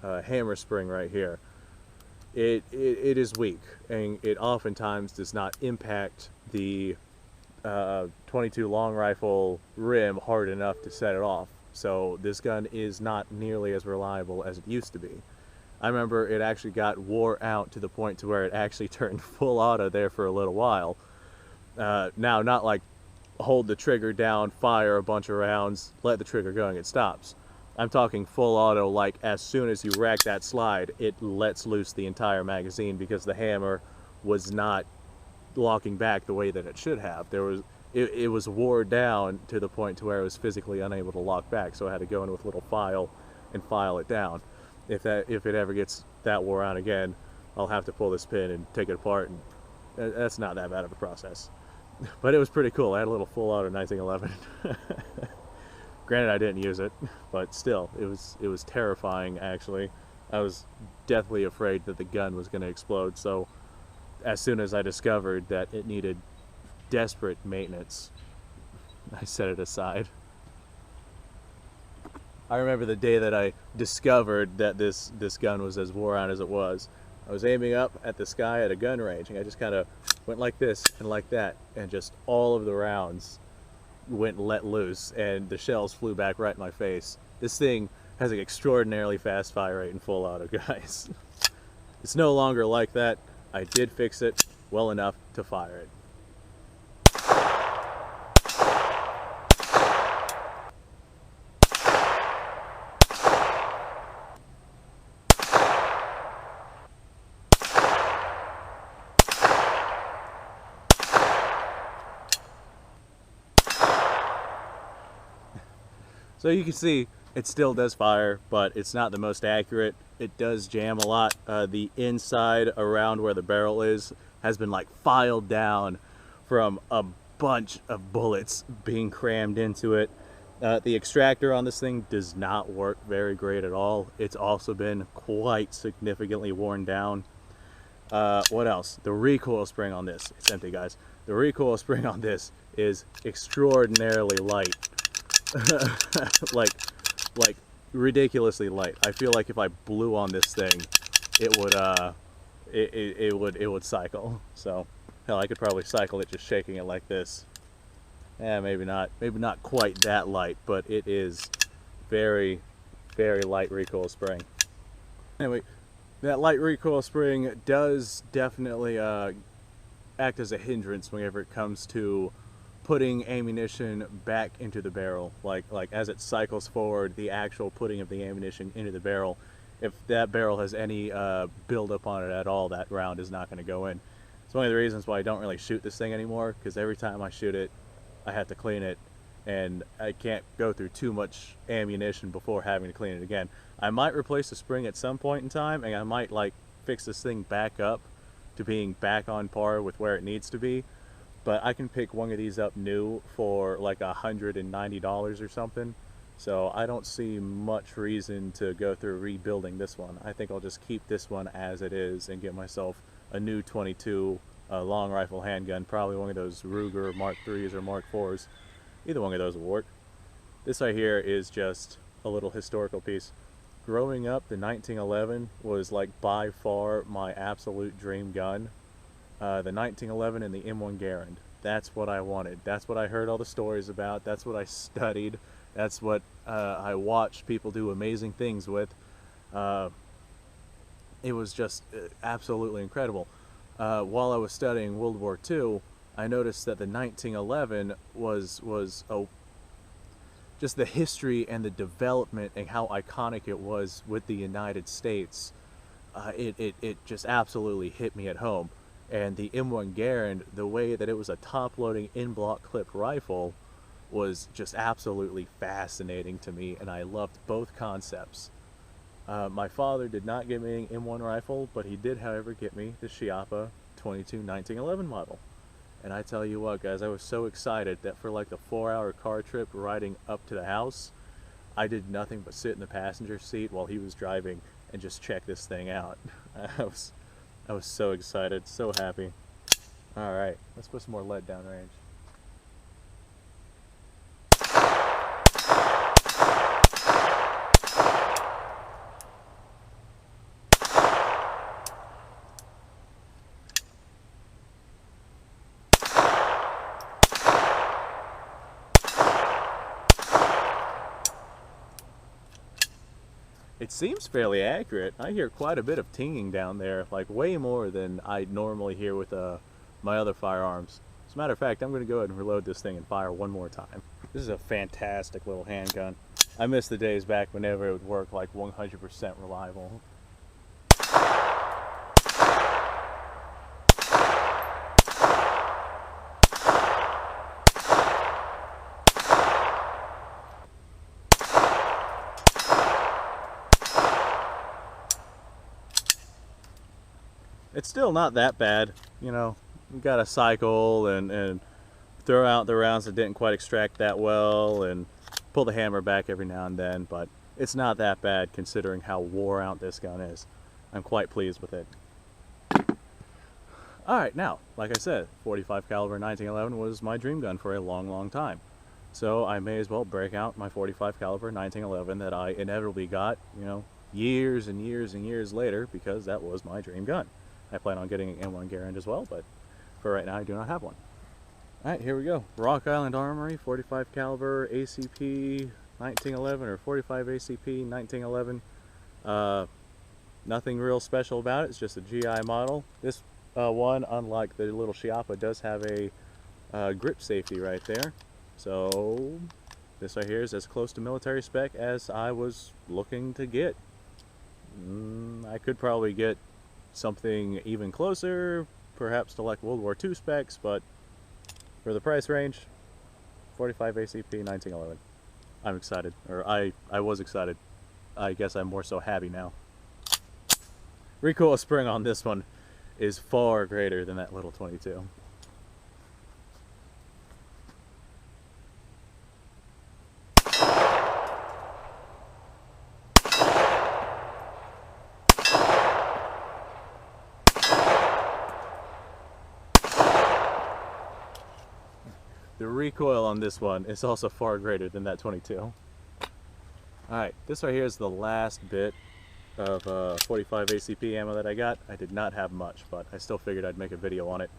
hammer spring right here. It is weak, and it oftentimes does not impact the 22 long rifle rim hard enough to set it off. So this gun is not nearly as reliable as it used to be. I remember it actually got wore out to the point to where it actually turned full auto there for a little while. Now, not like hold the trigger down, fire a bunch of rounds, let the trigger go and it stops. I'm talking full auto, like as soon as you rack that slide, it lets loose the entire magazine because the hammer was not locking back the way that it should have. It was wore down to the point to where it was physically unable to lock back, so I had to go in with a little file and file it down. If it ever gets that wore out again, I'll have to pull this pin and take it apart, and that's not that bad of a process. But it was pretty cool. I had a little full auto 1911. Granted, I didn't use it, but still, it was terrifying. Actually, I was deathly afraid that the gun was going to explode. So, as soon as I discovered that it needed desperate maintenance, I set it aside. I remember the day that I discovered that this gun was as wore out as it was. I was aiming up at the sky at a gun range, and I just kind of went like this and like that, and just all of the rounds went let loose, and the shells flew back right in my face. This thing has an extraordinarily fast fire rate in full auto, guys. It's no longer like that. I did fix it well enough to fire it. So you can see it still does fire, but it's not the most accurate. It does jam a lot. The inside around where the barrel is has been like filed down from a bunch of bullets being crammed into it. The extractor on this thing does not work very great at all. It's also been quite significantly worn down. What else? The recoil spring on this, it's empty, guys. The recoil spring on this is extraordinarily light. like ridiculously light. I feel like if I blew on this thing, it would cycle. So hell, I could probably cycle it just shaking it like this. Maybe not quite that light, but it is very, very light recoil spring. Anyway, that light recoil spring does definitely act as a hindrance whenever it comes to putting ammunition back into the barrel. Like as it cycles forward, the actual putting of the ammunition into the barrel, if that barrel has any buildup on it at all, that round is not going to go in. It's one of the reasons why I don't really shoot this thing anymore, because every time I shoot it, I have to clean it, and I can't go through too much ammunition before having to clean it again. I might replace the spring at some point in time, and I might like fix this thing back up to being back on par with where it needs to be. But I can pick one of these up new for like $190 or something. So I don't see much reason to go through rebuilding this one. I think I'll just keep this one as it is and get myself a new 22 long rifle handgun, probably one of those Ruger Mark IIIs or Mark IVs. Either one of those will work. This right here is just a little historical piece. Growing up, the 1911 was like by far my absolute dream gun. The 1911 and the M1 Garand. That's what I wanted. That's what I heard all the stories about. That's what I studied. That's what I watched people do amazing things with. It was just absolutely incredible. While I was studying World War II, I noticed that the 1911 was just the history and the development and how iconic it was with the United States. It just absolutely hit me at home. And the M1 Garand, the way that it was a top-loading in-block clip rifle, was just absolutely fascinating to me, and I loved both concepts. My father did not get me an M1 rifle, but he did, however, get me the Chiappa 22 1911 model. And I tell you what, guys, I was so excited that for like the 4-hour car trip riding up to the house, I did nothing but sit in the passenger seat while he was driving and just check this thing out. I was so excited, so happy. All right, let's put some more lead downrange. It seems fairly accurate. I hear quite a bit of tinging down there, like way more than I normally hear with my other firearms. As a matter of fact, I'm going to go ahead and reload this thing and fire one more time. This is a fantastic little handgun. I miss the days back whenever it would work like 100% reliable. It's still not that bad, you know. You gotta cycle and throw out the rounds that didn't quite extract that well and pull the hammer back every now and then, but it's not that bad considering how wore out this gun is. I'm quite pleased with it. Alright, now, like I said, 45 caliber 1911 was my dream gun for a long time. So I may as well break out my 45 caliber 1911 that I inevitably got, you know, years and years later, because that was my dream gun. I plan on getting an M1 Garand as well, but for right now I do not have one. Alright, here we go. Rock Island Armory, 45 caliber ACP 1911 or 45 ACP 1911. Nothing real special about it, it's just a GI model. This one, unlike the little Chiappa, does have a grip safety right there. So this right here is as close to military spec as I was looking to get. I could probably get something even closer, perhaps to like World War II specs, but for the price range, 45 ACP 1911. I'm excited, or I was excited. I guess I'm more so happy now. Recoil spring on this one is far greater than that little 22. The recoil on this one is also far greater than that 22. Alright, this right here is the last bit of 45 ACP ammo that I got. I did not have much, but I still figured I'd make a video on it.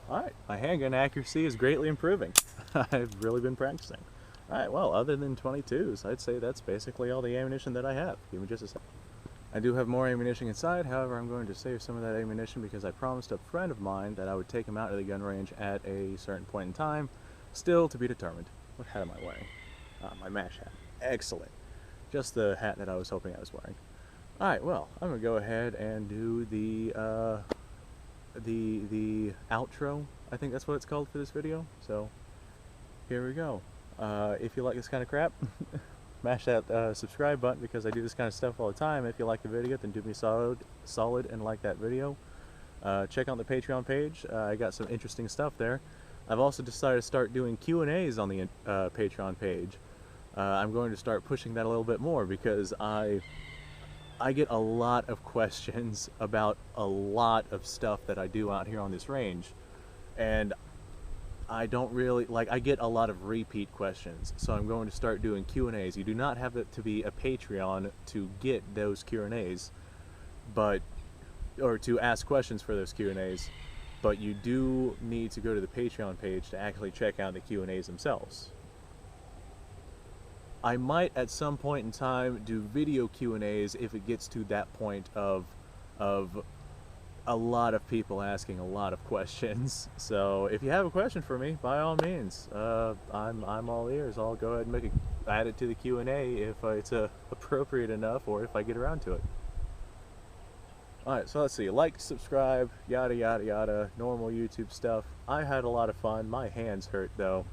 Alright, my handgun accuracy is greatly improving. I've really been practicing. Alright, well, other than 22s, I'd say that's basically all the ammunition that I have. Give me just a second. I do have more ammunition inside, however, I'm going to save some of that ammunition because I promised a friend of mine that I would take him out to the gun range at a certain point in time. Still to be determined. What hat am I wearing? My MASH hat. Excellent. Just the hat that I was hoping I was wearing. Alright, well, I'm going to go ahead and do the outro. I think that's what it's called for this video. So, here we go. If you like this kind of crap, mash that subscribe button because I do this kind of stuff all the time. If you like the video, then do me solid and like that video. Check out the Patreon page. I got some interesting stuff there. I've also decided to start doing Q&As on the Patreon page. I'm going to start pushing that a little bit more because I get a lot of questions about a lot of stuff that I do out here on this range, and I don't really, I get a lot of repeat questions, so I'm going to start doing Q&As. You do not have to be a Patreon to get those Q&As, or to ask questions for those Q&As, but you do need to go to the Patreon page to actually check out the Q&As themselves. I might at some point in time do video Q&As if it gets to that point of a lot of people asking a lot of questions. So if you have a question for me, by all means, I'm all ears. I'll go ahead and add it to the Q&A if it's appropriate enough, or if I get around to it. Alright, so let's see. Like, subscribe, yada yada yada, normal YouTube stuff. I had a lot of fun. My hands hurt though,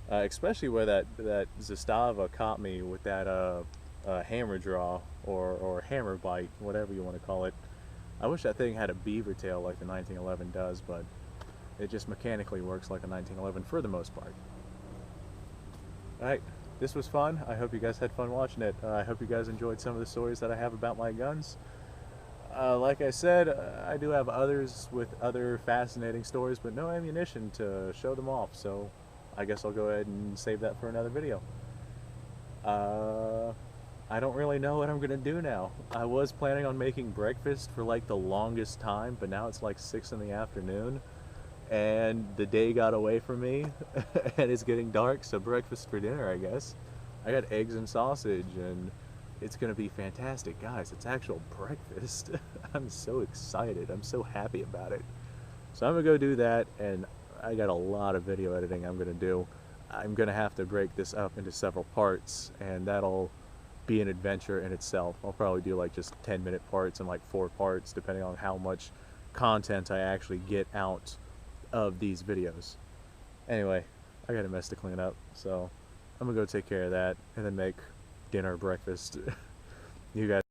especially where that Zastava caught me with that hammer draw or hammer bite, whatever you want to call it. I wish that thing had a beaver tail like the 1911 does, but it just mechanically works like a 1911 for the most part. Alright, this was fun. I hope you guys had fun watching it. I hope you guys enjoyed some of the stories that I have about my guns. Like I said, I do have others with other fascinating stories, but no ammunition to show them off, so I guess I'll go ahead and save that for another video. I don't really know what I'm gonna do now. I was planning on making breakfast for like the longest time, but now it's like 6 in the afternoon and the day got away from me and it's getting dark, so breakfast for dinner, I guess. I got eggs and sausage and it's gonna be fantastic. Guys, it's actual breakfast. I'm so excited. I'm so happy about it. So I'm gonna go do that, and I got a lot of video editing I'm gonna do. I'm gonna have to break this up into several parts, and that'll be an adventure in itself. I'll probably do like just 10-minute parts and like 4 parts, depending on how much content I actually get out of these videos. Anyway, I got a mess to clean up, so I'm gonna go take care of that and then make dinner, breakfast. You guys.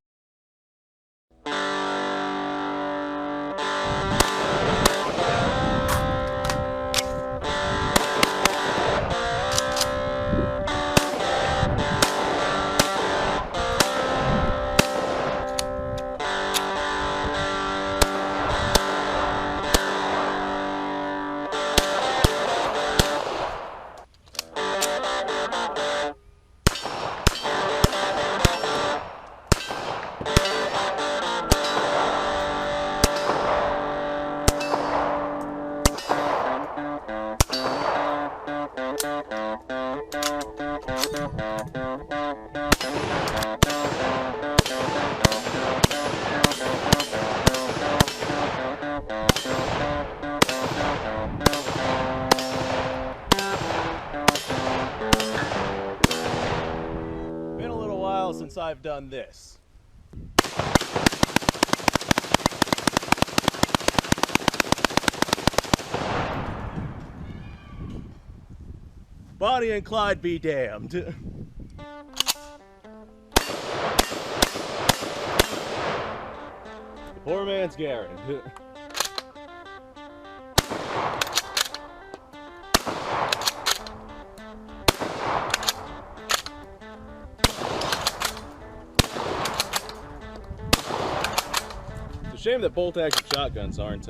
Been a little while since I've done this. Bonnie and Clyde be damned. The poor man's Garen. It's a shame that bolt-action shotguns aren't